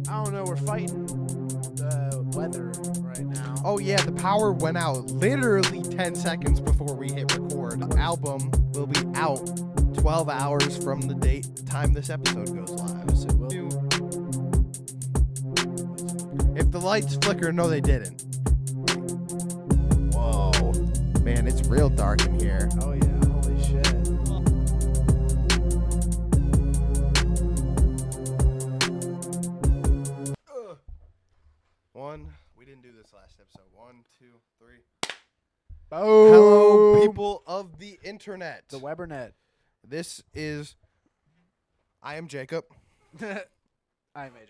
I don't know, we're fighting the weather right now. Oh yeah, the power went out literally 10 seconds before we hit record. The album will be out 12 hours from the time this episode goes live. Yes, it will. If the lights flicker, no they didn't. Whoa. Man, it's real dark in here. Oh yeah, holy shit. We didn't do this last episode. 1, 2, 3. Boom. Hello, people of the internet. The Webernet. I am Jacob. I'm AJ.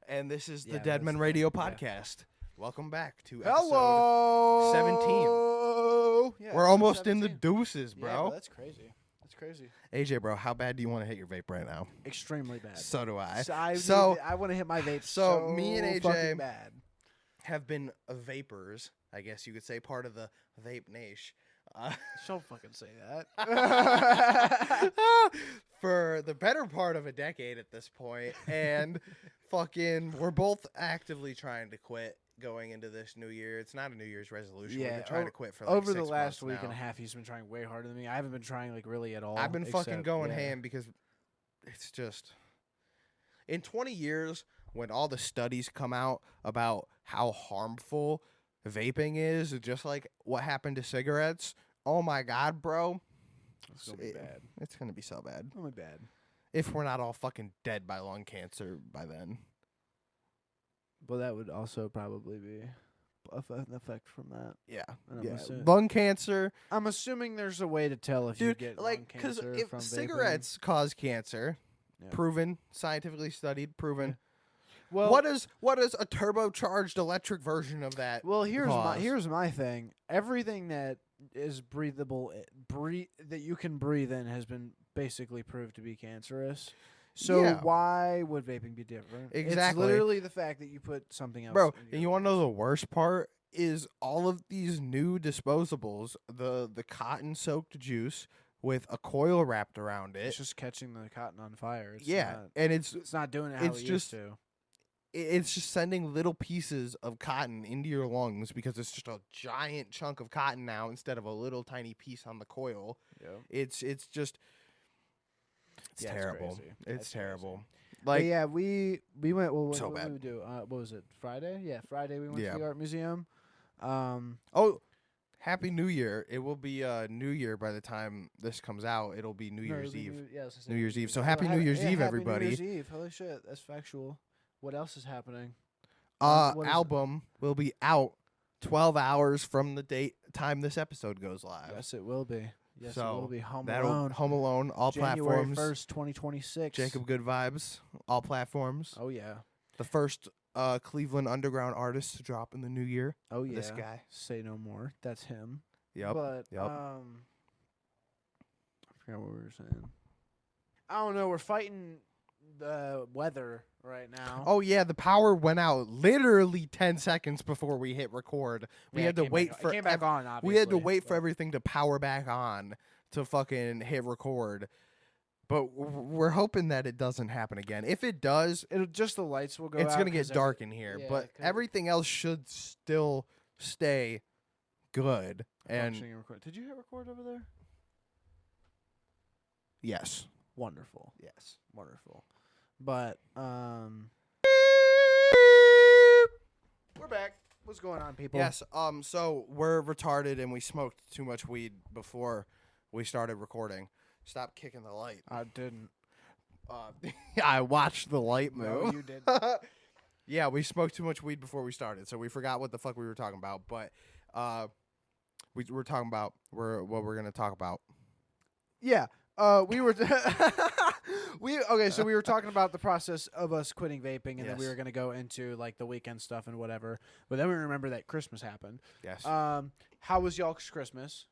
And this is the Yeah, DeadMen that's Radio yeah. Podcast. Welcome back to episode Hello. 17. Yeah, We're almost in the 17. deuces, Yeah, bro. that's crazy. That's crazy. AJ, bro, how bad do you want to hit your vape right now? Extremely bad. So do I. I want to hit my vape so me and AJ fucking bad. Have been vapors, I guess you could say, part of the vape nation. Don't fucking say that. For the better part of a decade at this point, and we're both actively trying to quit going into this new year. It's not a New Year's resolution. Yeah, We've been trying to quit for like over 6 the last months week now. and a half. He's been trying way harder than me. I haven't been trying like really at all. I've been fucking going yeah. ham because it's just in 20 years when all the studies come out about how harmful vaping is, just like what happened to cigarettes. Oh my God, bro. It's gonna be bad. It's gonna be so bad. It's gonna be bad. If we're not all fucking dead by lung cancer by then. But that would also probably be an effect from that. Yeah. And I'm Yeah. assu- Lung cancer. I'm assuming there's a way to tell if you Dude, get like, lung because cancer if from vaping. cigarettes cause cancer, Yeah. proven, scientifically studied, proven. Well, What is a turbocharged electric version of that? Well, cause? here's my thing. Everything that is breathable, that you can breathe in, has been basically proved to be cancerous. So Yeah. why would vaping be different? Exactly. It's literally the fact that you put something else. Bro, in and your you want to know lungs. the worst part is all of these new disposables, the cotton soaked juice with a coil wrapped around It's it. just catching the cotton on fire. It's Yeah, not, and it's not doing it how it's it just- used to. it's just sending little pieces of cotton into your lungs because it's just a giant chunk of cotton now instead of a little tiny piece on the coil. Yeah. It's just it's Yeah, it's terrible. crazy. It's That's terrible. But Like yeah, we went. Well, So what bad. did we do? What was it? Friday? Yeah, Friday. We went Yeah. to the art museum. oh, Happy New Year. It will be New Year by the time this comes out. It'll be New Year's Eve. New Year's Eve. So happy New Year's Eve, everybody. New Year's Eve. Holy shit, that's factual. What else is happening? what is it? Album will be out 12 hours from the time this episode goes live. Yes, it will be. Yes, it So will be. Home That'll Alone. Home Alone, all January platforms. 1st, 2026. Jacob Good Vibes, all platforms. Oh yeah. The first Cleveland underground artist to drop in the new year. Oh yeah. This guy. Say no more. That's him. Yep. But Yep. I forgot what we were saying. I don't know. We're fighting the weather right now. Oh yeah, the power went out literally 10 seconds before we hit record. We Yeah, had to it came wait back, for it came back on. Obviously, we had to wait for but- everything to power back on to fucking hit record. But we're hoping that it doesn't happen again. If it does, It'll just the lights will go. it's out going to 'cause get dark in here, yeah, but 'cause- everything else should still stay good. And functioning record. Did you hit record over there? yes. Wonderful. Yes. Wonderful. But we're back. What's going on, people? Yes, so we're retarded and we smoked too much weed before we started recording. Stop kicking the light. I didn't. I watched the light No, move. you did. Yeah, we smoked too much weed before we started, so we forgot what the fuck we were talking about. But we're talking about what we're gonna talk about. Yeah. We were so we were talking about the process of us quitting vaping, and then we Yes. were gonna go into like the weekend stuff and whatever. But then we remember that Christmas happened. Yes. How was y'all's Christmas?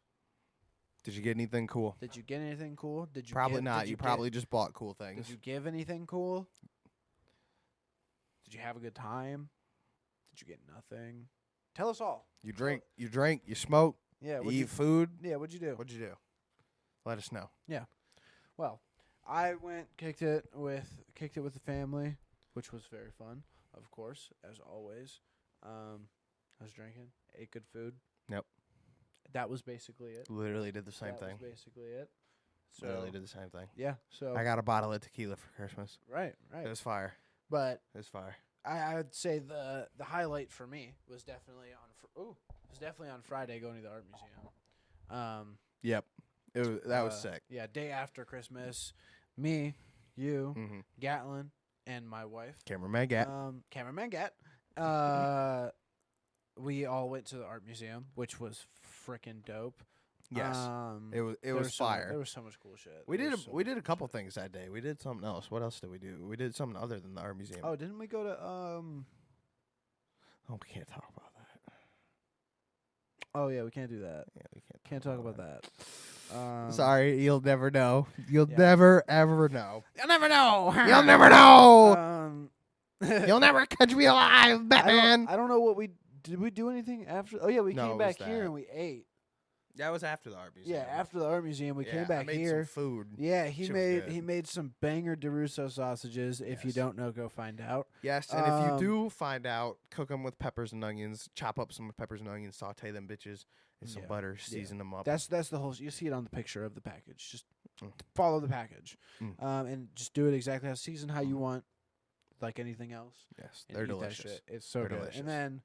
Did you get anything cool? Did you get anything cool? Did you Probably give, not. Did You get- probably just bought cool things. Did you give anything cool? Did you have a good time? Did you get nothing? Tell us all. You drink. You drink. You smoke. Yeah. You eat food. Yeah. What'd you do? What'd you do? Let us know. Well, I went kicked it with the family, which was very fun. of course, as always. I was drinking, ate good food. Yep. That was basically it. Literally did the same That thing. was basically it. So Literally did the same thing. yeah. So I got a bottle of tequila for Christmas. right. It was fire. But It was fire. I would say the highlight for me was definitely on Friday going to the art museum. Yep. That was sick. Yeah, day after Christmas, me, you, Mm-hmm. Gatlin, and my wife, Cameraman Gat. cameraman Gat. We all went to the art museum, which was freaking dope. Yes. It was there was fire. There was so much cool shit. We There did was so we much did a cool couple shit. things that day. We did something else. What else did we do? We did something other than the art museum. Oh, didn't we go to Oh, we can't talk about that. Oh yeah, we can't do that. Yeah, we can't. Can't talk about that. Sorry, you'll never know. You'll yeah. never ever know. You'll never know. You'll never know. You'll I never catch me alive, Batman. don't know what we did. We do anything after? Oh yeah, we No, came it back was here that. and we ate. That was after the art museum. Yeah, after the art museum, we came I back made here. some food. Yeah, Shit was good. he made some banger DeRusso sausages. If you Yes. don't know, go find out. Yes, and if you do find out, cook them with peppers and onions. Chop up some peppers and onions, saute them bitches in some Yeah. butter, Yeah. season them up. That's the whole. You see it on the picture of the package. Just Mm. follow the package, Mm. and just do it exactly how season how you want, like anything else. Yes, And they're eat that delicious. shit. It's so They're good. delicious. And then,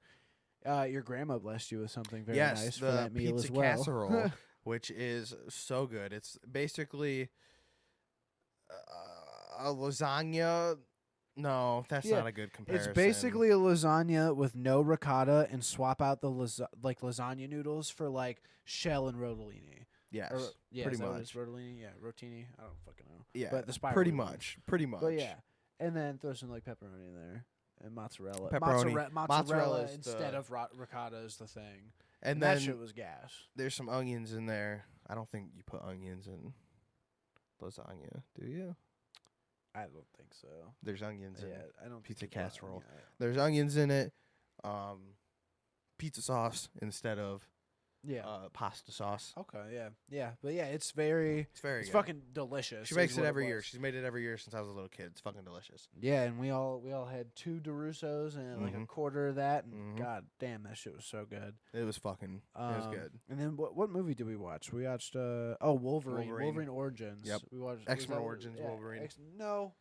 your grandma blessed you with something very Yes, nice for the that meal pizza as well. casserole, which is so good. It's basically a lasagna. No, that's Yeah, not a good comparison. It's basically a lasagna with no ricotta, and swap out the lasagna noodles for like shell and rotellini. yes, Or, yeah, pretty is that what much. it's rotellini? Yeah, rotini. I don't fucking know. Yeah, but the spiral pretty ones. much, pretty much. But yeah, and then throw some like pepperoni in there and mozzarella. Pepperoni. Mozzarella Mozzarella's instead the- of ricotta is the thing. And that then shit was gas. there's some onions in there. I don't think you put onions in lasagna, do you? I don't think so. There's onions in Yeah, it. I don't. Pizza think you put casserole. onion- There's onions in it. Pizza sauce instead of Yeah. pasta sauce. Okay. Yeah. But yeah, it's very. It's very It's good. fucking delicious. She is makes it what every year. was. She's made it every year since I was a little kid. It's fucking delicious. Yeah, and we all had 2 DeRussos and like a Mhm. quarter of that, and Mhm. god damn, that shit was so good. It was fucking. It was good. And then what movie did we watch? We watched Wolverine. Wolverine Origins. Yep. We watched X-Men was that- Origins Wolverine.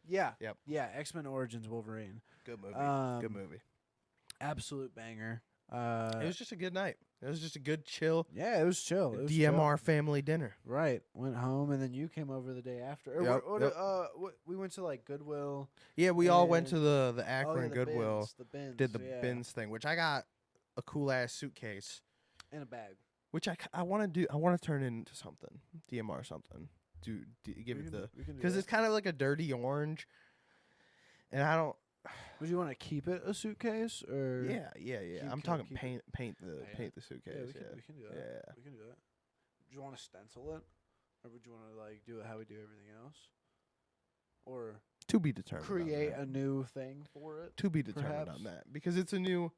Yeah. X-Men Origins Wolverine. Good movie. Um, Good movie. Absolute banger. It was just a good night. It was just a good chill Yeah, it was chill. It was DMR family dinner. chill. Right. Went home and then you came over the day after. Or Yep, we went to like Goodwill. Yeah, we all went And- to the Oh, Akron yeah, the Goodwill. bins, the bins. Did the yeah. bins thing, which I got a cool ass suitcase, in a bag. which I want to do. I want to turn it into something, DMR something. Give We it can- the we can do because that. it's kind of like a dirty orange, and I don't. Would you want to keep it a suitcase or? Yeah. keep- I'm keep- talking keep it- paint the Yeah. paint the suitcase. Yeah, we can do that. Yeah. We can do that. Do you want to stencil it, or would you want to like do it how we do everything else, or To be determined. on create that. a new thing for it? To be determined perhaps? on that because it's a new.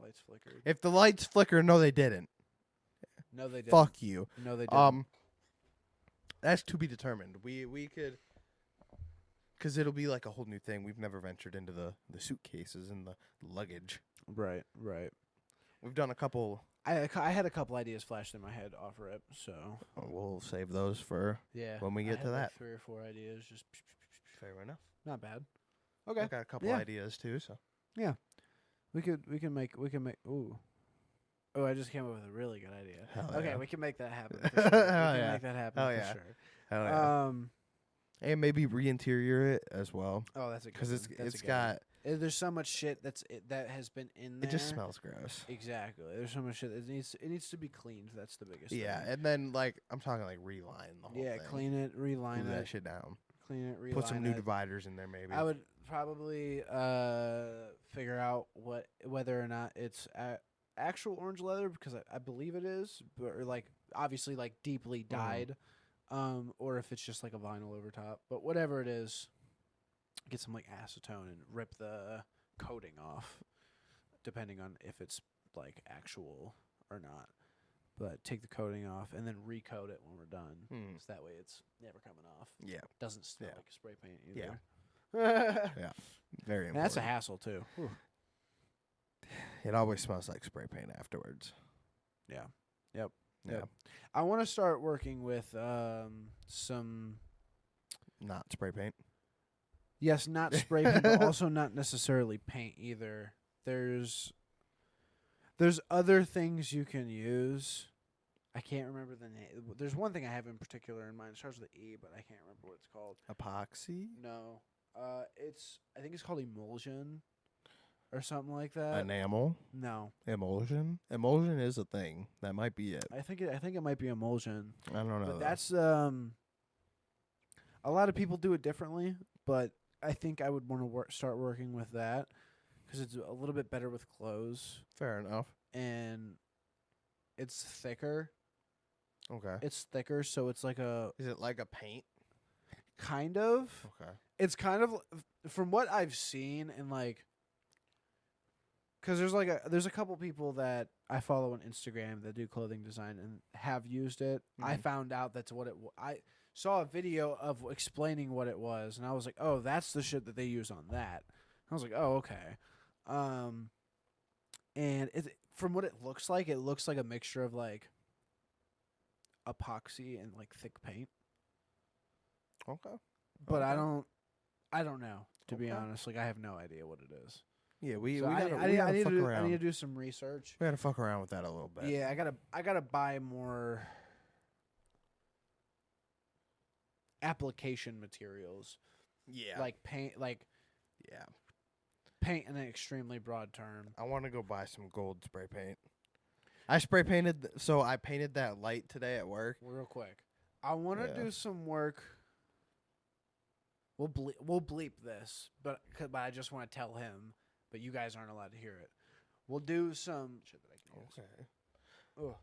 Lights flickered. If the lights flicker, no, they didn't. No, they didn't. Fuck you. No, they didn't. That's to be determined. We could, because it'll be like a whole new thing. We've never ventured into the suitcases and the luggage. Right. We've done a couple. I had a couple ideas flashed in my head off rip, so We'll save those for yeah. when we I get had to like that. 3 or 4 ideas, just Fair enough. not bad. I Okay, got a couple Yeah. ideas too. So we can make. Ooh. Oh, I just came up with a really good idea. Hell Okay, yeah. we can make that happen. For sure. We Hell can yeah. make that happen Hell for yeah. sure. hell yeah. Um. And maybe re-interior it as well Oh, that's a good. because one. That's a it's good got one. There's so much shit that has been in there. it just smells gross. Exactly. There's so much shit that needs to be cleaned. That's the biggest. Yeah, thing. and then like I'm talking like reline the whole Yeah. thing. Clean it, reline Glue that it, shit down. clean it, reline Put some new it. dividers in there maybe. I would probably figure out whether or not it's actual orange leather because I believe it is, or like obviously like deeply dyed, or if it's just like a vinyl over top. But whatever it is, get some like acetone and rip the coating off, depending on if it's like actual or not. But take the coating off and then recoat it when we're done, so that way it's never coming off. Yeah. Doesn't smell Yeah. like spray paint either. Yeah. Yeah, very important. And that's a hassle too. Whew. It always smells like spray paint afterwards. Yeah. Yep. Yeah, Yep. I want to start working with some. not spray paint. Yes, not spray paint, but also not necessarily paint either. There's other things you can use. I can't remember the name. There's one thing I have in particular in mind. It starts with an E, but I can't remember what it's called. Epoxy. No. I think it's called emulsion or something like that. Enamel. No. Emulsion. Emulsion is a thing. That might be it. I think it might be emulsion. I don't know. But though. that's a lot of people do it differently, but I think I would want to start working with that because it's a little bit better with clothes fair enough. and it's thicker. Okay. It's thicker, so it's like a Is it like a paint? kind of. Okay. It's kind of from what I've seen and like, because there's a couple people that I follow on Instagram that do clothing design and have used it. I Mhm. found out that's what I saw a video of explaining what it was, and I was like, oh, that's the shit that they use on that. I was like, oh, okay. And from what it looks like a mixture of like epoxy and like thick paint. Okay. But Okay. I don't know, to be Okay. honest. Like I have no idea what it is. Yeah, we So gotta I need fuck to around. I need to do some research. We gotta fuck around with that a little bit. Yeah, I gotta buy more application materials. Yeah. Like paint yeah. paint in an extremely broad term. I want to go buy some gold spray paint. I spray painted, so I painted that light today at work. Real quick. I want to Yeah. do some work. We'll bleep this, but I just want to tell him, but you guys aren't allowed to hear it. We'll do some shit that I can use. Okay. Ugh.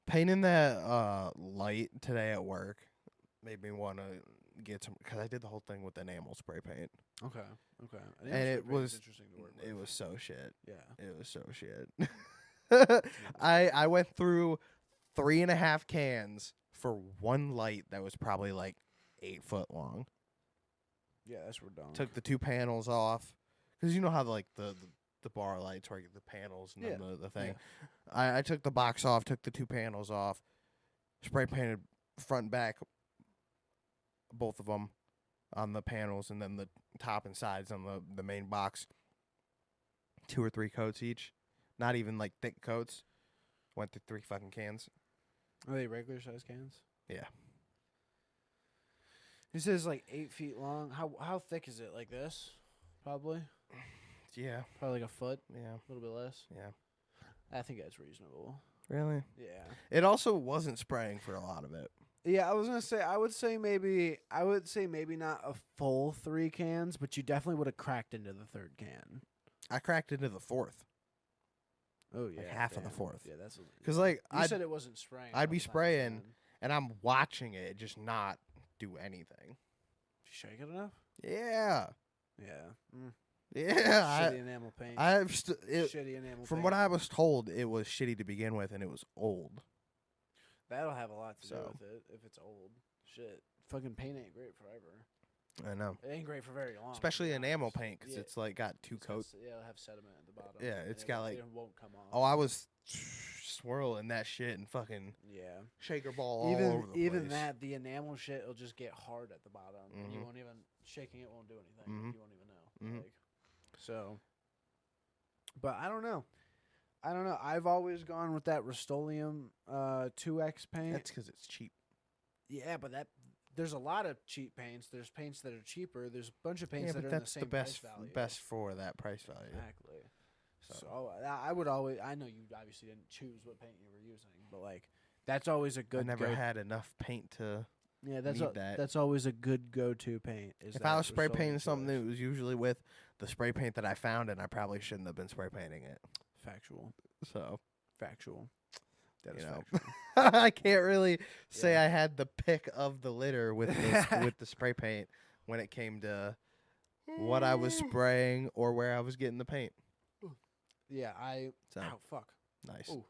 Painting that light today at work made me want to get some, because I did the whole thing with enamel spray paint. Okay. And it was interesting to work with. It was so shit. Yeah. It was so shit. I went through 3.5 cans for one light that was probably like 8 foot long. Yeah, that's redundant. Took the 2 panels off, because you know how like the bar lights where you get the panels and then the thing. I took the box off, took the 2 panels off, spray painted front and back, both of them on the panels, and then the top and sides on the main box. 2 or 3 coats each, not even like thick coats. Went through 3 fucking cans. Are they regular size cans? Yeah. He says like 8 feet long. How thick is it? Like this? Probably. Yeah. Probably like a foot. Yeah. A little bit less. Yeah. I think that's reasonable. Really? Yeah. It also wasn't spraying for a lot of it. Yeah, I was gonna say I would say maybe not a full 3 cans, but you definitely would have cracked into the 3rd can. I cracked into the 4th. Oh yeah, Like half of the damn. 4th. Yeah, that's. Because like You said it wasn't spraying. I'd the be whole time, spraying. so and I'm watching it just not do anything. Did you shake it enough? Yeah. Yeah. Yeah. Shitty enamel paint. Shitty enamel from paint. what I was told, it was shitty to begin with, and it was old. That'll have a lot to do So. with it if it's old. Shit. Fucking paint ain't great forever. I know. It ain't great for very long. Especially to be enamel honest. paint, because Yeah. it's like got 2 It's got coats. yeah, it'll have sediment at the bottom. Yeah, and it's got, like- it won't come off. Oh, I was swirling that shit and fucking Yeah. shaker ball all over the Even place. that, the enamel shit, it'll just get hard at the bottom, and you Mhm. won't even shaking it won't do anything. Mhm. You won't even know. Mhm. Like, so, but I don't know. I've always gone with that Rust-Oleum 2X paint. That's because it's cheap. Yeah, but there's a lot of cheap paints. There's paints that are cheaper. There's a bunch of paints Yeah, that but are in the that's same the best price value. best for that price value. Exactly. So. So I would always. I know you obviously didn't choose what paint you were using, but like that's always a good. I never go- had enough paint to. Yeah, need that. that's always a good go-to paint. Is If I that was spray Rust-Oleum painting something, 2X. it was usually with the spray paint that I found, and I probably shouldn't have been spray painting it. Factual. So, Factual. That you is know, factual. I can't really say Yeah. I had the pick of the litter with the, with the spray paint when it came to what I was spraying or where I was getting the paint. Yeah, So Ow, fuck. nice. Ooh.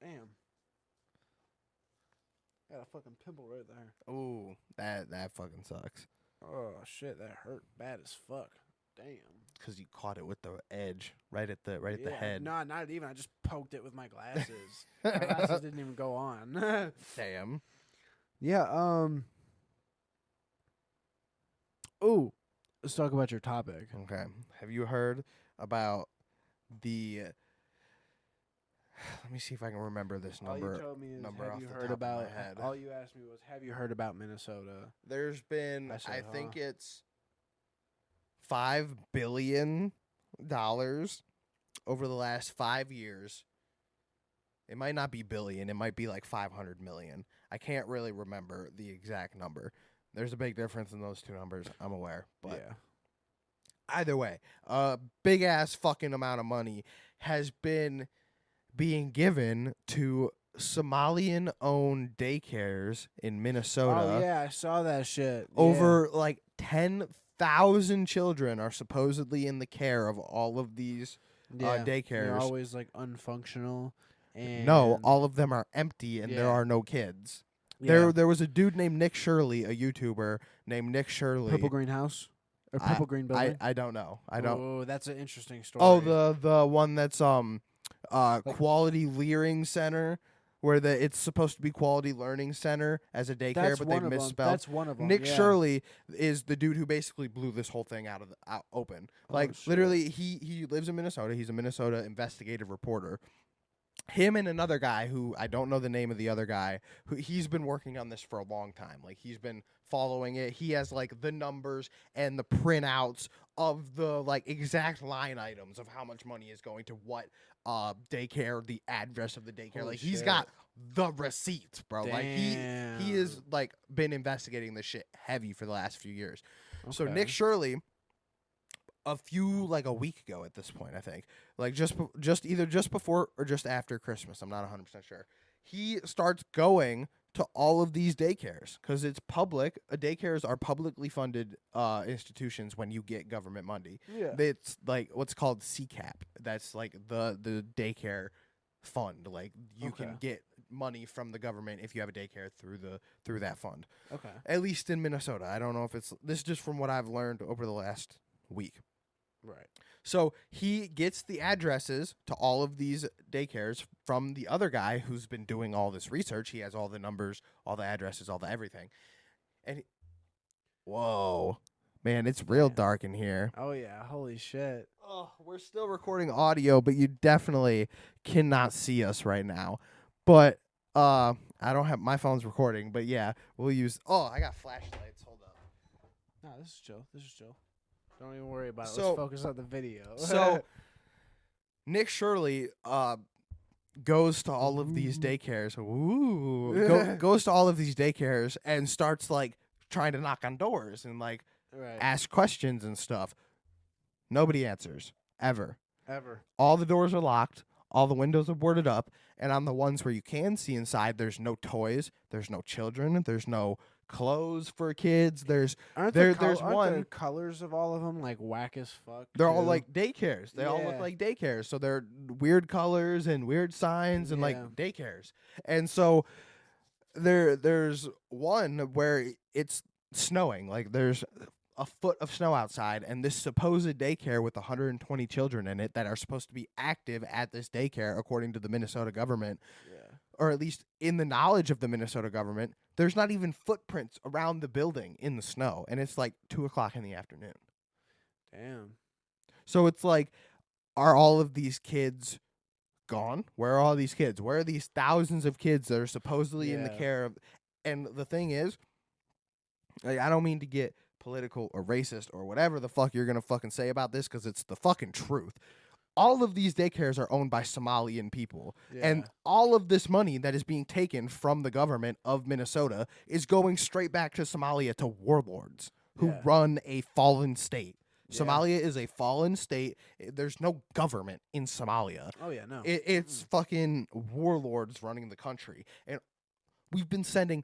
Damn. Got a fucking pimple right there. Ooh, that fucking sucks. Oh shit, that hurt bad as fuck. Damn. Because you caught it with the edge right at the Yeah. head. No, not even. I just poked it with my glasses. My glasses didn't even go on. Damn. Yeah. Ooh. Let's talk about your topic. Okay. Have you heard about the? Let me see if I can remember this number. All you told me is, number have off you the heard top of my about? head. All you asked me was, have you heard about Minnesota? There's been, I think it's $5 billion over the last 5 years. It might not be billion. It might be like 500 million. I can't really remember the exact number. There's a big difference in those two numbers, I'm aware. But yeah. either way, a big ass fucking amount of money has been being given to Somalian owned daycares in Minnesota. Oh yeah, I saw that shit. Over like 10,000 children are supposedly in the care of all of these daycares. They're always like unfunctional. And No, all of them are empty and there are no kids. There was a dude named Nick Shirley, a YouTuber named Nick Shirley. Purple Green House or Purple Green Building. I don't know. I don't. Oh, that's an interesting story. Oh, the one that's Quality Learning Center, where it's supposed to be Quality Learning Center as a daycare, but they misspelled. That's one of them. Nick Shirley is the dude who basically blew this whole thing out open. Like literally, he lives in Minnesota. He's a Minnesota investigative reporter. Him and another guy who I don't know the name of the other guy, who he's been working on this for a long time. Like he's been following it. He has like the numbers and the printouts of the like exact line items of how much money is going to what daycare, the address of the daycare. Holy like he's shit. got the receipts, bro. Damn. Like he is like been investigating this shit heavy for the last few years. Okay. So Nick Shirley, a week ago at this point, I think, like just either just before or just after Christmas, I'm not 100% sure, he starts going to all of these daycares because it's public. Daycares are publicly funded institutions when you get government money. Yeah. It's like what's called CCAP. That's like the daycare fund. Like you can get money from the government if you have a daycare through that fund. Okay. At least in Minnesota. I don't know if this is just from what I've learned over the last week. Right. So he gets the addresses to all of these daycares from the other guy who's been doing all this research. He has all the numbers, all the addresses, all the everything. And whoa, man, it's real dark in here. Oh yeah, holy shit. Oh, we're still recording audio, but you definitely cannot see us right now. But I don't have my phone's recording, but yeah, we'll use. Oh, I got flashlights. Hold up. No, this is chill. This is chill. Don't even worry about it. So- Let's focus on the video. So Nick Shirley goes to all of these daycares. Goes to all of these daycares and starts like trying to knock on doors and like right. ask questions and stuff. Nobody answers ever. Ever. All the doors are locked. All the windows are boarded up. And on the ones where you can see inside, there's no toys. There's no children. There's no clothes for kids. There's Aren't there's aren't one. the colors of all of them like whack as fuck? They're all too? like daycares. They all look Yeah. like daycares. So they're weird colors and weird signs and like Yeah. daycares. And so there's one where it's snowing. Like there's a foot of snow outside, and this supposed daycare with 120 children in it that are supposed to be active at this daycare according to the Minnesota government, Yeah. or at least in the knowledge of the Minnesota government, there's not even footprints around the building in the snow, and it's like 2:00 in the afternoon. Damn. So it's like, are all of these kids gone? Where are all these kids? Where are these thousands of kids that are supposedly in the Yeah. care of? And the thing is, like, I don't mean to get political or racist or whatever the fuck you're gonna fucking say about this, because it's the fucking truth. All of these daycares are owned by Somalian people. And Yeah. all of this money that is being taken from the government of Minnesota is going straight back to Somalia to warlords who Yeah. run a fallen state. Yeah. Somalia is a fallen state. There's no government in Somalia. Oh yeah, no. It's fucking warlords running the country. And we've been sending,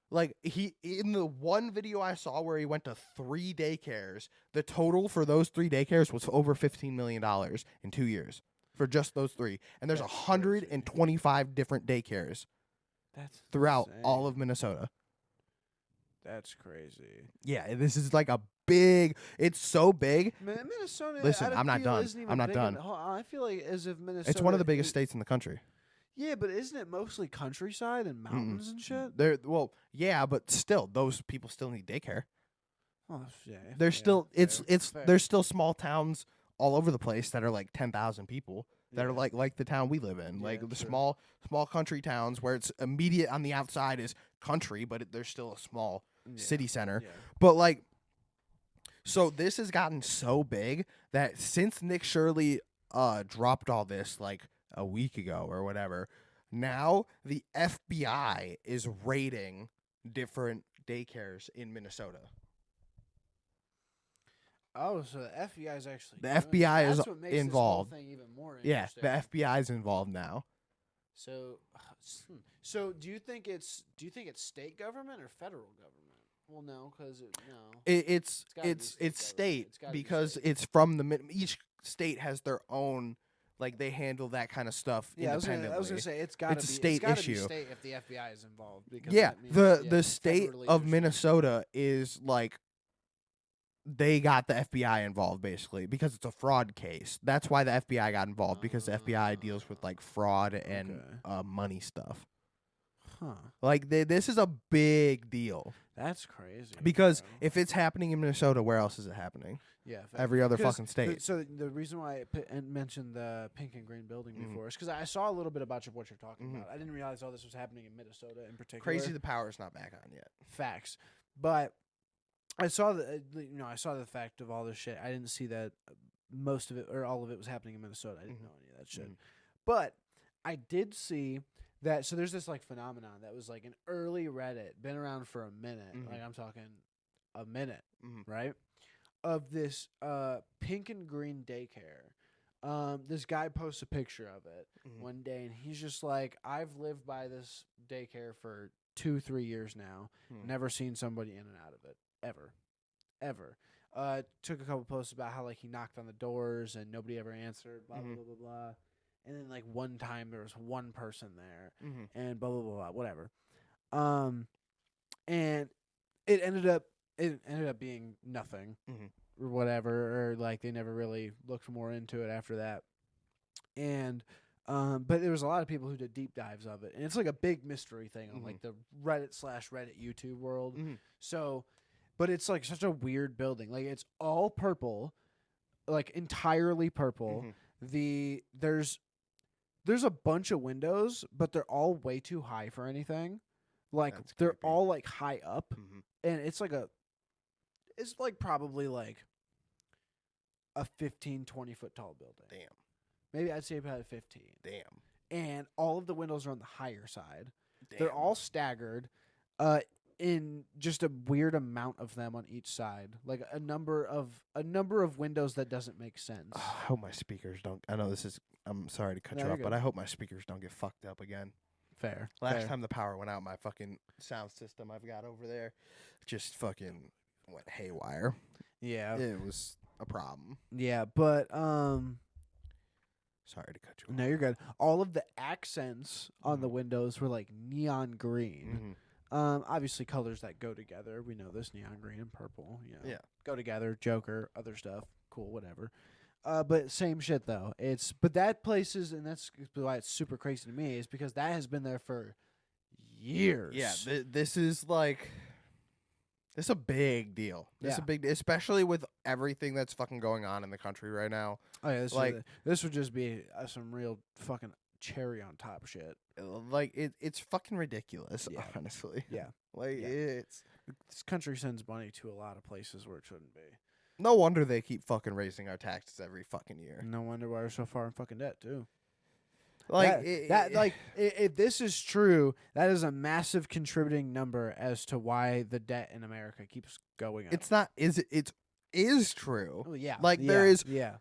like, in the one video I saw where he went to 3 daycares, the total for those 3 daycares was over $15 million in 2 years for just those 3. And there's That's crazy. 125 different daycares That's throughout all insane. of Minnesota. That's crazy. Yeah, this is like a big. It's so big. Minnesota, Listen, I I'm not feel done. isn't even I'm not big done. I feel like as if Minnesota. It's one of the biggest states in the country. Yeah, but isn't it mostly countryside and mountains and shit? Yeah, but still, those people still need daycare. Oh, yeah. There's still fair. there's still small towns all over the place that are like 10,000 people that are Yeah. like the town we live in, Yeah, like the true. small country towns where it's immediate on the outside is country, but there's still a small city center. Yeah. But like, so this has gotten so big that since Nick Shirley dropped all this like a week ago or whatever, now the FBI is raiding different daycares in Minnesota. Oh, so the FBI is actually The doing it. FBI is That's what makes involved. This whole thing even more Yeah, interesting. the FBI is involved now. So do you think it's state government or federal government? Well, no, because no. It's gotta be state state It's gotta be because state. it's from each state has their own, like they handle that kind of stuff independently. I was gonna say it's got It's to a be state it's gotta issue. Be state if the FBI is involved because Yeah, that means, the state federally of there's- Minnesota is like they got the FBI involved basically because it's a fraud case. That's why the FBI got involved because the FBI deals with like fraud and money stuff. Huh. Like this is a big deal That's crazy. because bro. if it's happening in Minnesota, where else is it happening? Yeah, Every other 'cause fucking state. So the reason why I mentioned the pink and green building before is because I saw a little bit about what you're talking about. I didn't realize all this was happening in Minnesota in particular. Crazy, the power's not back on yet. Facts, but I saw I saw the fact of all this shit. I didn't see that most of it or all of it was happening in Minnesota. I didn't know any of that shit, but I did see that. So there's this like phenomenon that was like an early Reddit, been around for a minute. Like I'm talking a minute, right? Of this pink and green daycare. This guy posts a picture of it one day, and he's just like, I've lived by this daycare for 2-3 years now. Never seen somebody in and out of it. Ever. Took a couple posts about how like he knocked on the doors and nobody ever answered, blah, blah, blah, blah, blah. And then like one time there was one person there and blah, blah, blah, blah, whatever. And it ended up being nothing or whatever, or like they never really looked more into it after that. And but there was a lot of people who did deep dives of it, and it's like a big mystery thing on like the Reddit YouTube world. So, but it's like such a weird building. Like it's all purple, like entirely purple. There's a bunch of windows, but they're all way too high for anything. Like That's they're creepy. all like high up, and it's like probably like a 15, 20 foot tall building. Damn. Maybe I'd say about 15. Damn. And all of the windows are on the higher side. Damn. They're all staggered in just a weird amount of them on each side. Like a number of windows that doesn't make sense. I hope my speakers don't. I know this is. I'm sorry to cut No, you you're off, but good. I hope my speakers don't get fucked up again. Fair. Last time the power went out, my fucking sound system I've got over there just fucking went haywire. Yeah. It was a problem. Yeah, but Sorry to cut you off. no, you're good. All of the accents on the windows were like neon green. Obviously colors that go together. We know this, neon green and purple. Yeah. Go together. Joker, other stuff. Cool, whatever. But same shit though. But that place is, and that's why it's super crazy to me, is because that has been there for years. Yeah, this is like, this is a big deal. This is a Yeah. big, especially with everything that's fucking going on in the country right now. Oh yeah, like- this would just be some real fucking cherry on top shit. Like it's fucking ridiculous. Yeah. Honestly. Yeah. Like Yeah. it's This country sends money to a lot of places where it shouldn't be. no wonder they keep fucking raising our taxes every fucking year. No wonder why we're so far in fucking debt too. Like If this is true, that is a massive contributing number as to why the debt in America keeps going up. it's not. It is true. Oh, yeah, Like there is yeah.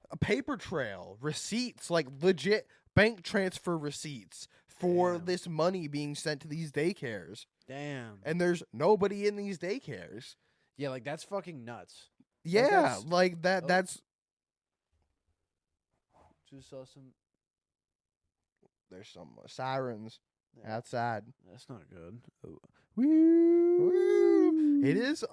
a paper trail, receipts, like legit bank transfer receipts for Damn. this money being sent to these daycares, Damn. and there's nobody in these daycares. Yeah, like that's fucking nuts. Yeah, that's- like that. oh. That's Just saw some. there's some sirens. Yeah, outside. that's not good. Woo! It is.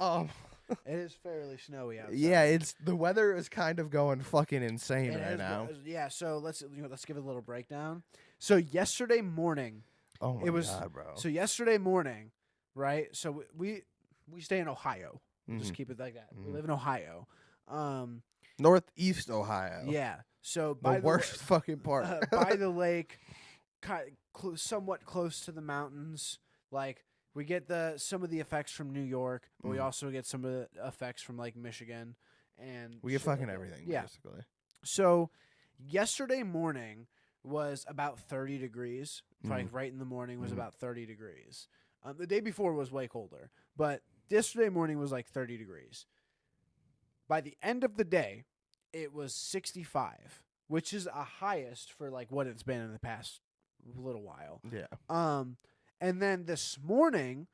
It is fairly snowy outside. Yeah, it's the weather is kind of going fucking insane It right has, now. yeah. So let's give it a little breakdown. So yesterday morning, Oh my it was god, bro. so yesterday morning, right? So we stay in Ohio. We'll just Mhm. keep it like that. We Mhm. live in Ohio. Northeast Ohio. Yeah. So The by worst fucking part. by the lake, somewhat close to the mountains. Like we get some of the effects from New York, but we Mhm. also get some of the effects from like Michigan and We get shit like fucking that. everything, Yeah. basically. So yesterday morning was about 30 degrees. Probably Mhm. right in the morning was Mhm. about 30 degrees. The day before was way colder, but yesterday morning was like 30 degrees. By the end of the day, it was 65, which is a highest for like what it's been in the past little while. Yeah. And then this morning,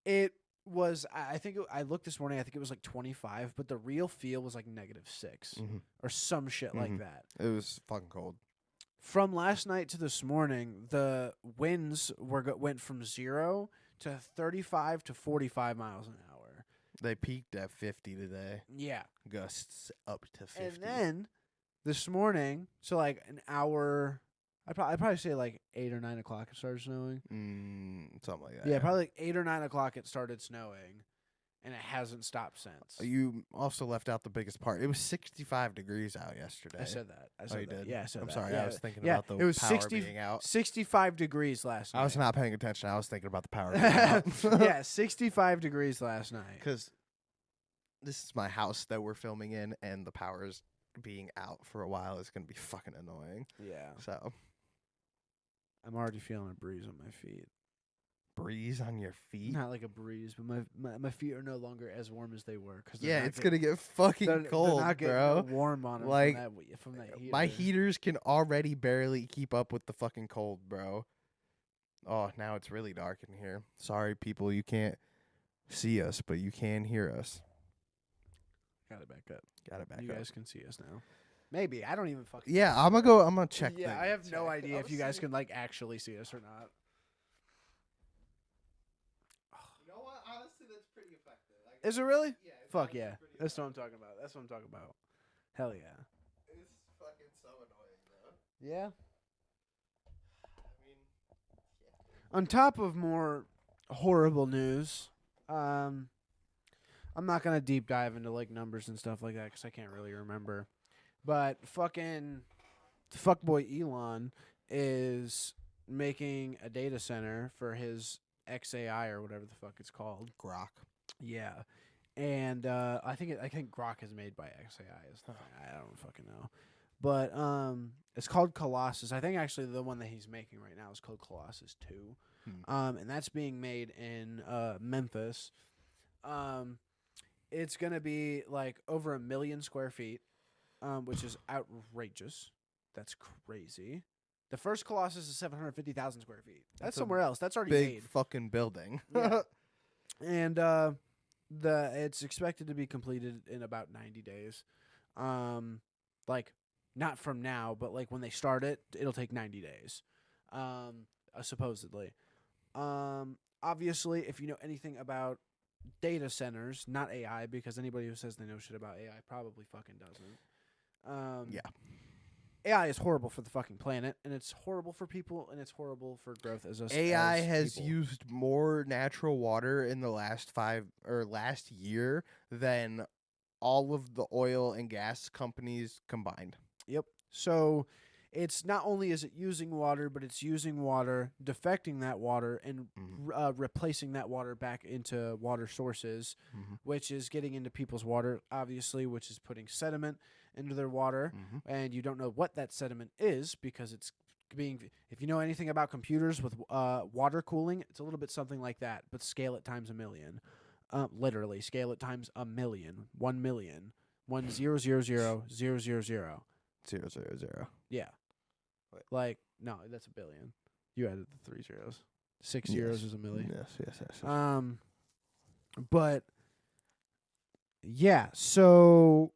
it was. I think I looked this morning. I think it was like 25, but the real feel was like -6 Mhm. or some shit like Mhm. that. It was fucking cold. From last night to this morning, the winds went from 0 to 35 to 45 miles an hour. They peaked at 50 today. Yeah. Gusts up to 50. And then this morning, so like an hour, I'd probably say like 8 or 9 o'clock it started snowing. Something like that. Yeah, probably like 8 or 9 o'clock it started snowing, and it hasn't stopped since. You also left out the biggest part. It was 65 degrees out yesterday. I said that. I said you that. did? Yeah, I said I'm that. sorry. Yeah, I was thinking yeah, about the it was power 60 being out. 65 degrees last night. I was not paying attention. I was thinking about the power being out. Yeah, 65 degrees last night. Because this is my house that we're filming in, and the power's being out for a while is going to be fucking annoying. Yeah. So, I'm already feeling a breeze on my feet. breeze on your feet? Not like a breeze, but my feet are no longer as warm as they were. Yeah, it's going to get fucking cold, they're not getting bro. warm on them Like, from that heater. My heaters can already barely keep up with the fucking cold, bro. Oh, now it's really dark in here. Sorry, people, you can't see us, but you can hear us. Got it back up. Got it back You up. guys can see us now. Maybe. I don't even fucking Yeah, I'm gonna check. Yeah, the I have no check. idea if I'll you guys see. can like actually see us or not. You know what? Honestly, that's pretty effective. Is it really? Yeah. it's Fuck honestly yeah. pretty That's what I'm effective. talking about. That's what I'm talking about. Hell yeah. It's fucking so annoying, bro. Yeah. I mean, On top of more horrible news, I'm not gonna deep dive into like numbers and stuff like that because I can't really remember. But fucking fuckboy Elon is making a data center for his XAI or whatever the fuck it's called. Grok. Yeah, and I think Grok is made by XAI. Is the thing. I don't fucking know, but it's called Colossus. I think actually the one that he's making right now is called Colossus 2. And that's being made in Memphis. It's gonna be like over 1 million square feet, which is outrageous. That's crazy. The first Colossus is 750,000 square feet. That's a somewhere else. That's already Big made. fucking building. Yeah. And it's expected to be completed in about 90 days. Like not from now, but like when they start it, it'll take 90 days. Supposedly. Obviously, if you know anything about data centers, not AI, because anybody who says they know shit about AI probably fucking doesn't. Yeah. AI is horrible for the fucking planet, and it's horrible for people, and it's horrible for growth as us. AI as has people. used more natural water in the last year than all of the oil and gas companies combined. Yep. So it's not only is it using water, but it's using water, defecting that water, and replacing that water back into water sources, which is getting into people's water, obviously, which is putting sediment into their water, and you don't know what that sediment is because it's being. If you know anything about computers with water cooling, it's a little bit something like that, but scale it times 1 million. Literally, scale it times 1 million. 1 million. 1,000,000,000. 000. Yeah. Wait. Like, no, that's 1 billion. You added the 3 zeros. 6 Yes. zeros is 1 million. Yes. But yeah, so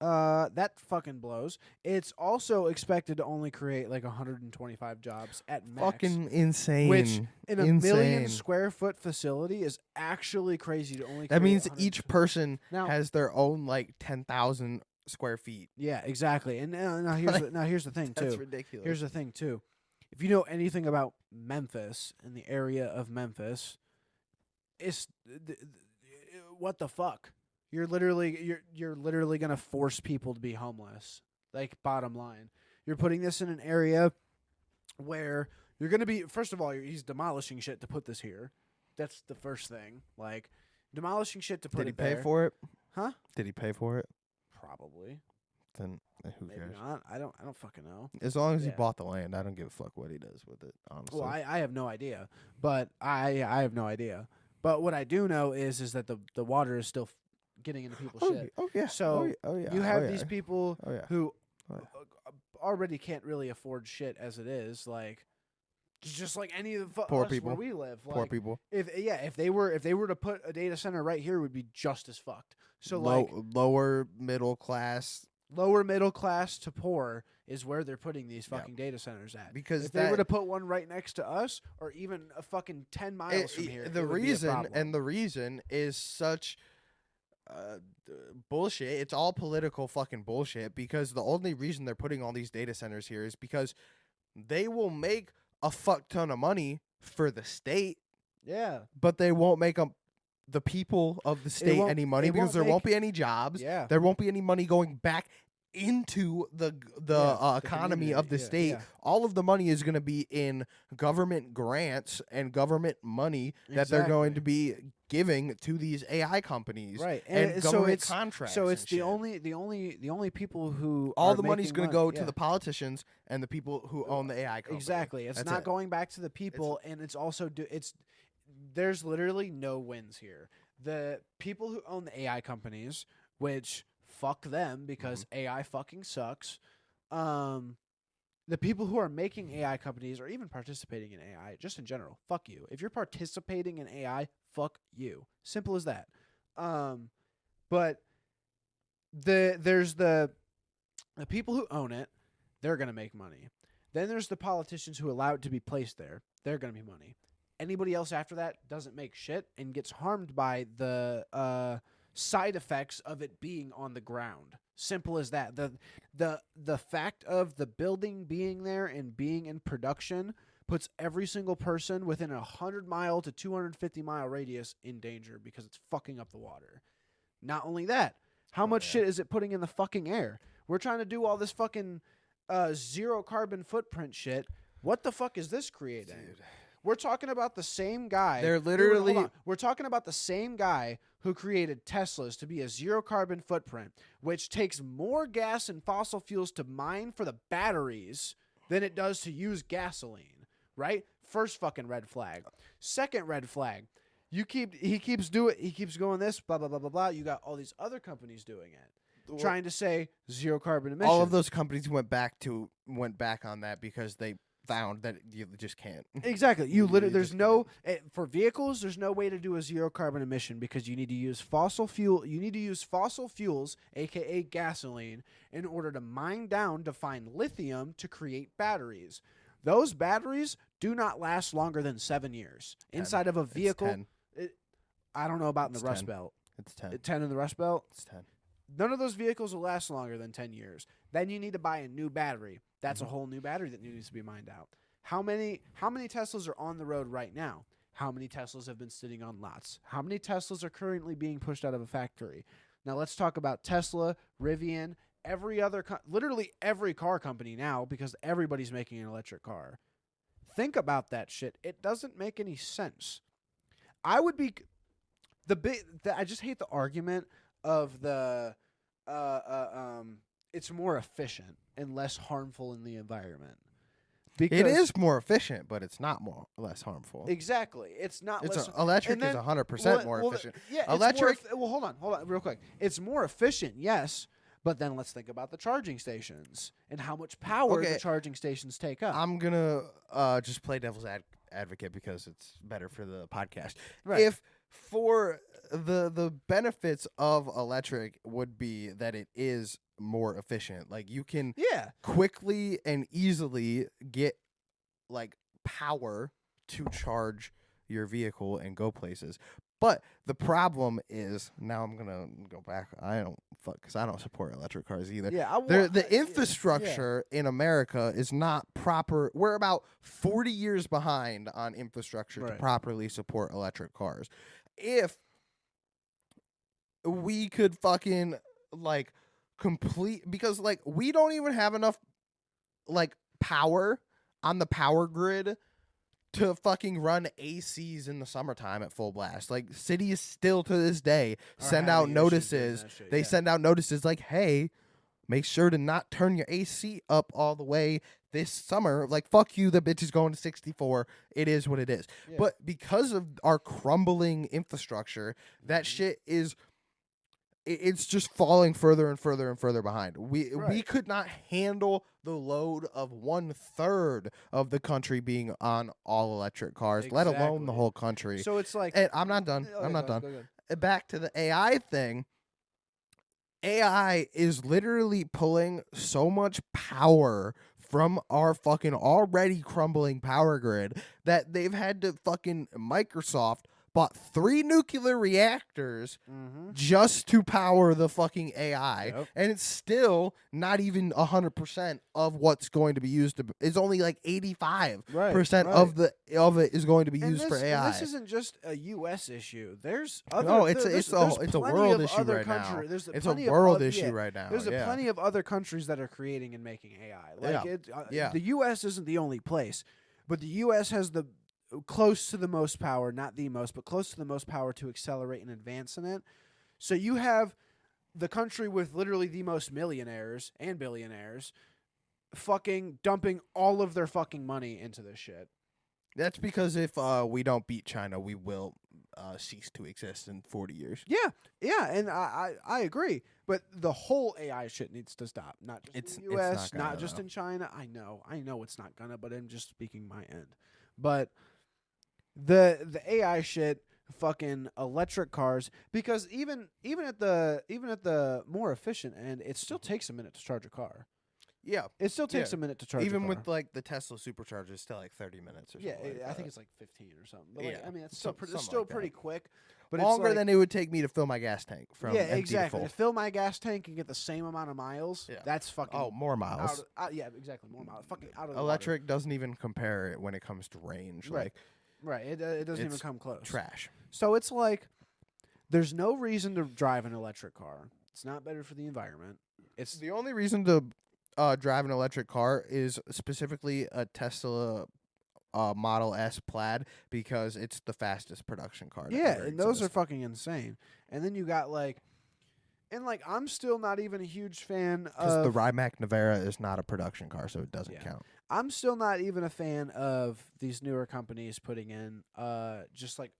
That fucking blows. It's also expected to only create like 125 jobs at max. Fucking insane. Which in a insane. million square foot facility is actually crazy to only. That create means 100 each person now, has their own like 10,000 square feet. Yeah, exactly. And now here's the thing That's too. ridiculous. Here's the thing too. If you know anything about Memphis and the area of Memphis, it's what the fuck. You're literally gonna force people to be homeless. Like, bottom line, you're putting this in an area where you're gonna be. First of all, he's demolishing shit to put this here. That's the first thing. Like, demolishing shit to put Did he it pay there. for it? Huh? Did he pay for it? Probably. Then who Maybe cares? not. I don't fucking know. As long as he Yeah. bought the land, I don't give a fuck what he does with it. Honestly. Well, I have no idea, but I have no idea. But what I do know is that the water is still getting into people's shit. Oh yeah. So yeah. you have these people Oh, yeah. who Oh, yeah. already can't really afford shit as it is. Like, just like any of the Poor us people. where we live. Poor Like, people. if they were to put a data center right here, it would be just as fucked. So Lower middle class. lower middle class to poor is where they're putting these Yeah. fucking data centers at. Because if they were to put one right next to us, or even a fucking 10 miles from here, the it would be a reason problem. and the reason is such bullshit. It's all political fucking bullshit, because the only reason they're putting all these data centers here is because they will make a fuck ton of money for the state, yeah, but they won't make the people of the state won't- any money, it because won't there make- won't be any jobs. yeah. There won't be any money going back into the the economy of the community, state. yeah. All of the money is going to be in government grants and government money that they're going to be giving to these AI companies, Right, and so government it's contracts. so and it's the shit. only people who all are the money's making going to money- go to yeah. the politicians and the people who own the AI company. Exactly. It's That's not it. going back to the people, and it's also there's literally no wins here. The people who own the AI companies, which fuck them because Mm-hmm. AI fucking sucks. The people who are making AI companies or even participating in AI, just in general, fuck you. If you're participating in AI, fuck you. Simple as that. But there's the people who own it, they're gonna make money. Then there's the politicians who allow it to be placed there. They're gonna be money. Anybody else after that doesn't make shit and gets harmed by the side effects of it being on the ground. Simple as that. The fact of the building being there and being in production puts every single person within a 100-mile to 250-mile radius in danger because it's fucking up the water. Not only that, how much shit is it putting in the fucking air? We're trying to do all this fucking zero carbon footprint shit. What the fuck is this creating? Dude. We're talking about the same guy. They're literally- Hold on. We're talking about the same guy who created Teslas to be a zero carbon footprint, which takes more gas and fossil fuels to mine for the batteries than it does to use gasoline, right? First fucking red flag. Second red flag. He keeps going this, blah, blah, blah, blah, blah. You got all these other companies doing it, trying to say zero carbon emissions. All of those companies went back on that because they found that you just can't. Exactly. You You literally just there's no for vehicles. There's no way to do a zero carbon emission because you need to use fossil fuel. You need to use fossil fuels, aka gasoline, in order to mine down to find lithium to create batteries. Those batteries do not last longer than 7 years 10. inside of a It's vehicle. 10. I don't know about in It's the Rust 10. Belt. It's 10. 10 in the Rust Belt. It's 10. None of those vehicles will last longer than 10 years. Then you need to buy a new battery. That's a whole new battery that needs to be mined out. How many Teslas are on the road right now? How many Teslas have been sitting on lots? How many Teslas are currently being pushed out of a factory? Now let's talk about Tesla, Rivian, literally every car company now because everybody's making an electric car. Think about that shit. It doesn't make any sense. I would be I just hate the argument of it's more efficient and less harmful in the environment. Because It is more efficient, but it's not less harmful. exactly. It's not less Electric and then- is 100% more well, efficient. Yeah, Electric- hold on, real quick. It's more efficient, yes, but then let's think about the charging stations and how much power Okay. the charging stations take up. I'm gonna just play devil's advocate because it's better for the podcast. Right. If for the benefits of electric would be that it is more efficient. Like you can Yeah. quickly and easily get like power to charge your vehicle and go places. But the problem is, now I'm gonna go back. I don't because I don't support electric cars either. Yeah. The infrastructure in America is not proper. We're about 40 years behind on infrastructure to Right. properly support electric cars. If we could fucking like complete, because like we don't even have enough like power on the power grid to fucking run ACs in the summertime at full blast. Like cities still to this day send out notices. They send out notices like, hey, make sure to not turn your AC up all the way this summer. Like, fuck you, the bitch is going to 64. It is what it is. Yeah. But because of our crumbling infrastructure, that shit is it's just falling further and further and further behind. We could not handle the load of 1/3 of the country being on all electric cars, let alone the whole country. So it's like, and I'm not done. I'm not done. Back to the AI thing. AI is literally pulling so much power from our fucking already crumbling power grid that they've had to fucking Microsoft bought 3 nuclear reactors just to power the fucking AI, and it's still not even 100% of what's going to be used. It's only like 85% of it is going to be used for AI. And this isn't just a U.S. issue. There's other. No, it's a world issue right now. It's a world issue right now. There's plenty of other countries that are creating and making AI. Like the U.S. isn't the only place, but the U.S. has the close to the most power, not the most, but close to the most power to accelerate and advance in it. So you have the country with literally the most millionaires and billionaires fucking dumping all of their fucking money into this shit. That's because if we don't beat China, we will cease to exist in 40 years. Yeah, and I agree. But the whole AI shit needs to stop. Not just in the U.S., not just in China. I know it's not gonna, but I'm just speaking my end. But the AI shit, fucking electric cars, because even at the more efficient end, it still takes a minute to charge a car. Yeah, it still takes a minute to charge. Even a car. with like the Tesla supercharger, it's still like 30 minutes or something. Yeah, I think it's like 15 or something. But yeah, I mean, it's still pretty quick. But longer than it would take me to fill my gas tank from empty exactly. to full. To fill my gas tank and get the same amount of miles, that's fucking more miles. Yeah, exactly, more miles. Fucking out of the electric water. Doesn't even compare it when it comes to range. Right. It doesn't even come close. Trash. So it's like there's no reason to drive an electric car. It's not better for the environment. It's the only reason to drive an electric car is specifically a Tesla Model S Plaid, because it's the fastest production car. And those are fucking insane. And then you got I'm still not even a huge fan because the Rimac Navara is not a production car, so it doesn't count. I'm still not even a fan of these newer companies putting in just like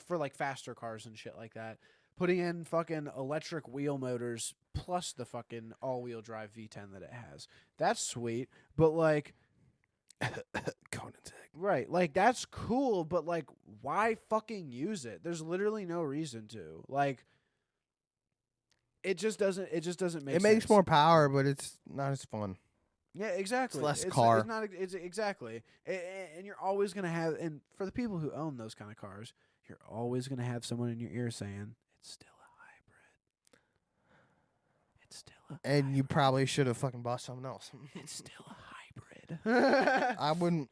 for like faster cars and shit like that, putting in fucking electric wheel motors plus the fucking all-wheel drive V10 that it has. That's sweet, but like right, like that's cool, but like why fucking use it? There's literally no reason to. Like it just doesn't make sense. It makes more power, but it's not as fun. Yeah, exactly. It's less car. It's not. It's exactly. And you're always gonna have. And for the people who own those kind of cars, you're always gonna have someone in your ear saying, "It's still a hybrid. It's still a." And hybrid. You probably should have fucking bought something else. It's still a hybrid. I wouldn't.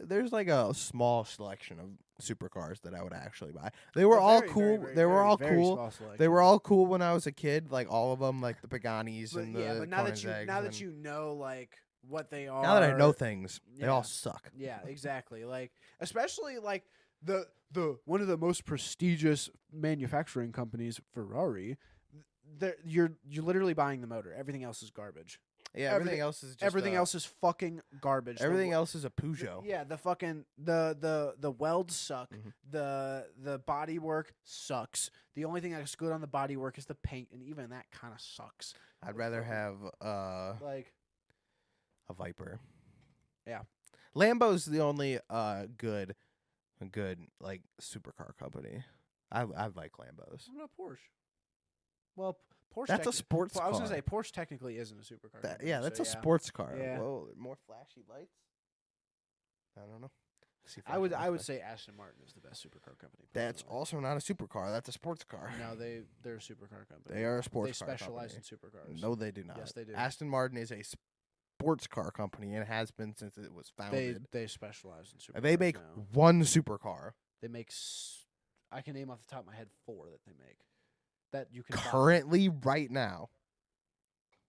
There's like a small selection of supercars that I would actually buy. They were all cool. They were all cool. They were all cool when I was a kid. Like all of them, like the Pagani's and the. But now that you know like what they are. Now that I know things, they all suck. Yeah, exactly. Like especially like the one of the most prestigious manufacturing companies, Ferrari. You're literally buying the motor. Everything else is garbage. Yeah, everything else is just everything else is fucking garbage. Everything else is a Peugeot. Yeah, the fucking the welds suck. Mm-hmm. The body work sucks. The only thing that's good on the body work is the paint, and even that kind of sucks. I'd rather have like a Viper. Yeah, Lambo's the only good like supercar company. I like Lambos. What about Porsche? Well, Porsche. That's a sports I was gonna car. say Porsche technically isn't a supercar. company, Yeah, that's so a sports car. Yeah. Whoa, more flashy lights. I don't know. See I would flashing lights. say Aston Martin is the best supercar company. That's personally. also not a supercar. That's a sports car. No, they're a supercar company. They are a sports They car specialize company. in supercars. No, they do not. Yes, they do. Aston Martin is a sports car company and has been since it was founded. They specialize in supercars. And they make now. one supercar. They make. I can name off the top of my head 4 that they make. That you can buy. Currently, right now,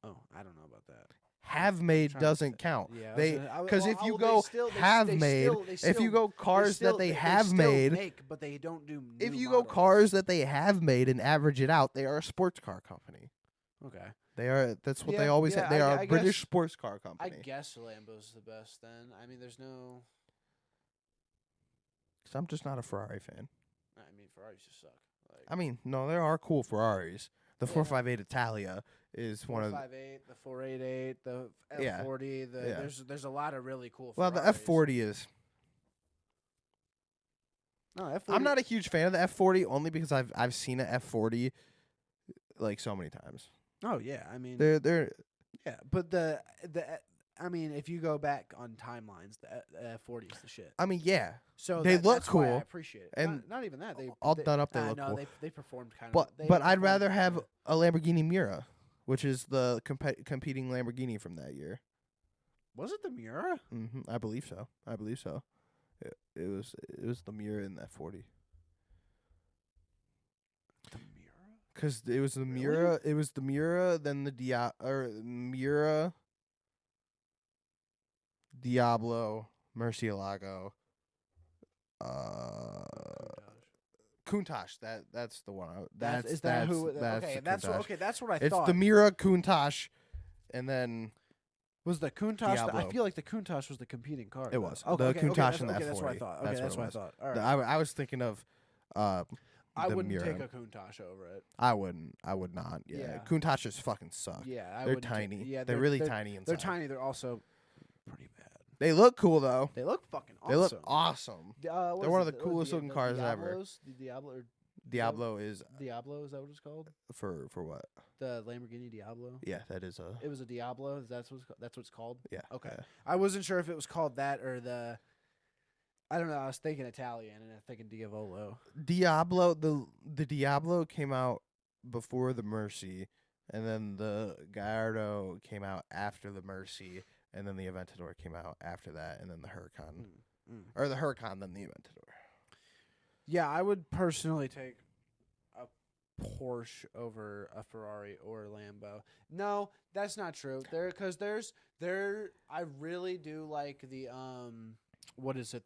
Oh, I don't know about that. have made trying to doesn't thi- count. Yeah, They because if you go have made, if you go cars that they have made, make, but they don't do. if new you go models. cars that they have made and average it out, they are a sports car company. Okay. They are. That's what Yeah, they always yeah, say. They are I a British guess- sports car I company. guess Lambo's the best then. I mean, there's no. 'Cause I'm just not a Ferrari fan. I mean, Ferraris just suck. Like, I mean, no, there are cool Ferraris. The Yeah. 458 Italia is one of. 458, the 488, the Yeah. F40. Yeah. There's a lot of really cool. Well, the Ferraris. F40 is. No, F40. I'm not a huge fan of the F40 only because I've seen an F40 like so many times. Oh yeah, I mean. They're Yeah, but I mean, if you go back on timelines, the F40 is the shit. I mean, yeah, So They look that's why I cool, appreciate it. and not even that, all done up, they look no, cool. they performed kind but of. but I'd rather have a Lamborghini Miura, which is the competing Lamborghini from that year. Was it the Miura? I believe so. It was the Miura in that 40. The Miura? Because it was the Really? Miura. It was the Miura, then the Miura, Diablo, Murcielago, Countach. That's the one. Is that who? Okay, that's what. Countach. Okay, that's what I It's thought. the Miura, Countach, and then Was the Countach? I Diablo. feel like the Countach was the competing car. It though. was. Okay, The okay, Countach and the okay, that's what I F40. thought. Okay, That's that's what what I it thought. All right. I was thinking of. I the wouldn't Miura. take a Countach over it. I wouldn't. I would not. Yeah. Yeah. Countach's fucking suck. Yeah, I They're wouldn't tiny. yeah, they're really tiny inside. They're tiny. They're also pretty bad. They look cool though. They look fucking awesome. They look awesome. What They're is one of it? the What is coolest looking cars ever. Diablos? The Diablo. Diablo is Diablo, is that what it's called? for what? The Lamborghini Diablo. Yeah, that is a. It was a Diablo. That's what it's called. Yeah. Okay. yeah. I wasn't sure if it was called that or the. I don't know. I was thinking Italian and I'm thinking Diavolo. Diablo. The Diablo came out before the Mercy, and then the Gallardo came out after the Mercy, and then the Aventador came out after that, and then the Huracan, or the Huracan, then the Aventador. Yeah, I would personally take a Porsche over a Ferrari or a Lambo. No, that's not true. I really do like the what is it?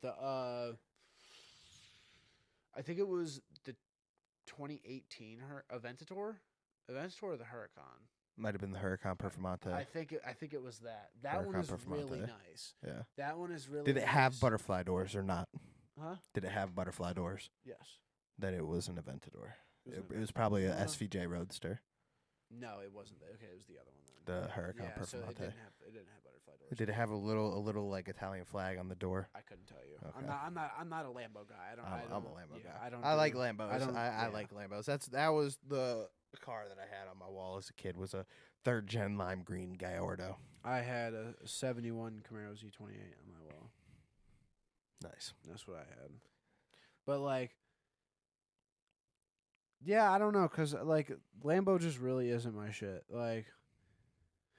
I think it was the 2018 Aventador or the Huracan. Might have been the Huracan Performante. I think it was that. That one Huracan is really Performante. nice. Yeah. That one is really Did it have nice. butterfly doors or not? Huh? Did it have butterfly doors? Yes. Then it was an Aventador. It was It an was probably a Aventador. SVJ Roadster. No, it wasn't. Okay, it was the other one then. The Huracan Yeah, so Performante. it didn't have butterfly doors. Did it have a little like Italian flag on the door? I couldn't tell you. Okay. I'm not a Lambo guy. I I'm don't, a Lambo yeah, guy. I don't. I like do- Lambos. I don't- I yeah. like Lambos. That was the car that I had on my wall as a kid. Was a 3rd gen lime green Gallardo. I had a 71 Camaro Z28 on my wall. Nice. That's what I had. But like, yeah, I don't know, cause like Lambo just really isn't my shit. Like,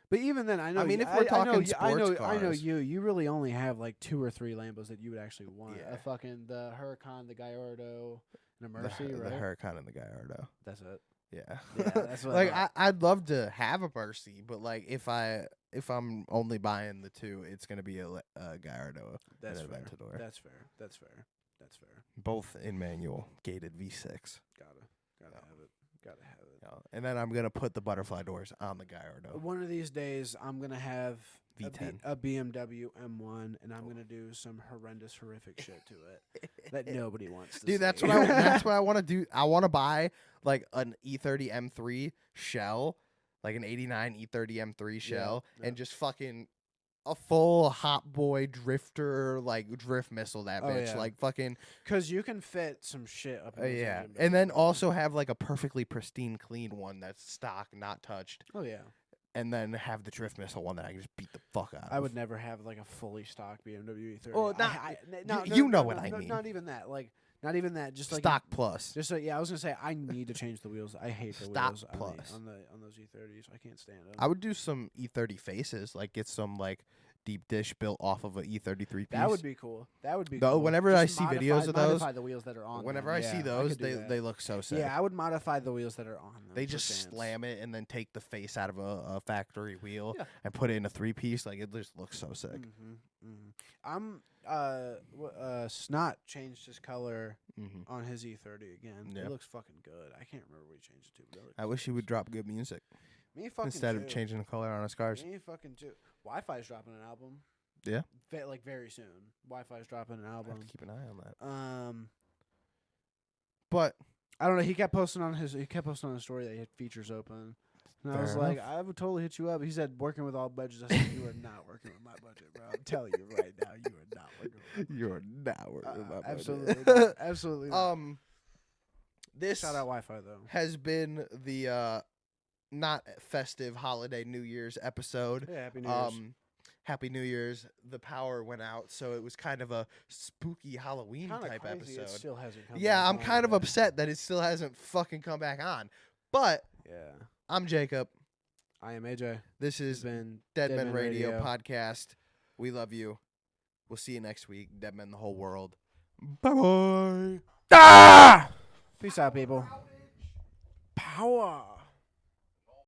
but even then, I know. I mean, if we're I know talking you- I know, sports I know cars. you. You really only have like 2 or 3 Lambos that you would actually want. Yeah. A fucking the Huracan, the Gallardo, and a The Mercy, the right? Huracan and the Gallardo. That's it. Yeah. Yeah, that's what I like thought. I'd love to have a Mercy, but like if I'm only buying the 2, it's gonna be a Gallardo That's and an fair. Aventador. That's fair. That's fair. That's fair. Both in manual, gated V6. Gotta Yeah. have it. Gotta have it. Yeah. And then I'm gonna put the butterfly doors on the Gallardo. One of these days, I'm gonna have V10. a BMW M1, and I'm gonna do some horrendous, horrific shit to it that nobody wants to Dude, see. that's what that's what I want to do. I want to buy like an E30 M3 shell, like an '89 E30 M3 shell, yeah. and just fucking a full Hot Boy drifter, like drift missile that Oh, bitch, yeah. like fucking Because you can fit some shit up in those yeah, engine and bays, then bro. also have like a perfectly pristine, clean one that's stock, not touched, Oh, yeah. and then have the drift missile one that I can just beat the fuck out. I of. would never have like a fully stock BMW E30. Well, not- you know what I mean. Not even that. Like, not even that. Just like Stock plus. Just yeah, I was gonna say I need to change the wheels. I hate the Stock wheels plus. on those E30s. I can't stand them. I would do some E30 faces, like get some like deep dish built off of a E33 piece. That would be cool. That would be Though cool. whenever Just I see videos of those, modify the wheels that are on. whenever them. I see Yeah, those, could do that. they look so sick. Yeah, I would modify the wheels that are on them. They for just fans. slam it and then take the face out of a factory wheel Yeah. and put it in a 3-piece. Like it just looks so sick. I'm Snot changed his color Mm-hmm. on his E30 again. Yeah. It looks fucking good. I can't remember what he changed it to. But it looks I wish he would drop good music me fucking instead too. of changing the color on his cars. Me fucking too. Wi-Fi's dropping an album. Yeah. Like very soon. Wi-Fi's dropping an I have album. to keep an eye on that. But I don't know. He kept posting on his story that he had features open. And I was Fair like, enough. I would totally hit you up. He said, working with all budgets. I said, you are not working with my budget, bro. I'm telling you right now, you are not working with you're not working with my budget. absolutely not. Absolutely not. This Shout out Wi-Fi, though. has been the not festive holiday New Year's episode. Yeah, Happy New Year's. Happy New Year's. The power went out, so it was kind of a spooky Halloween Kinda type crazy it episode. still hasn't come Yeah, back I'm on kind of yet. upset that it still hasn't fucking come back on. But Yeah. I'm Jacob. I am AJ. This It's is been DeadMen Radio Podcast. We love you. We'll see you next week. DeadMen the whole world. Bye bye. Peace out, people. Power.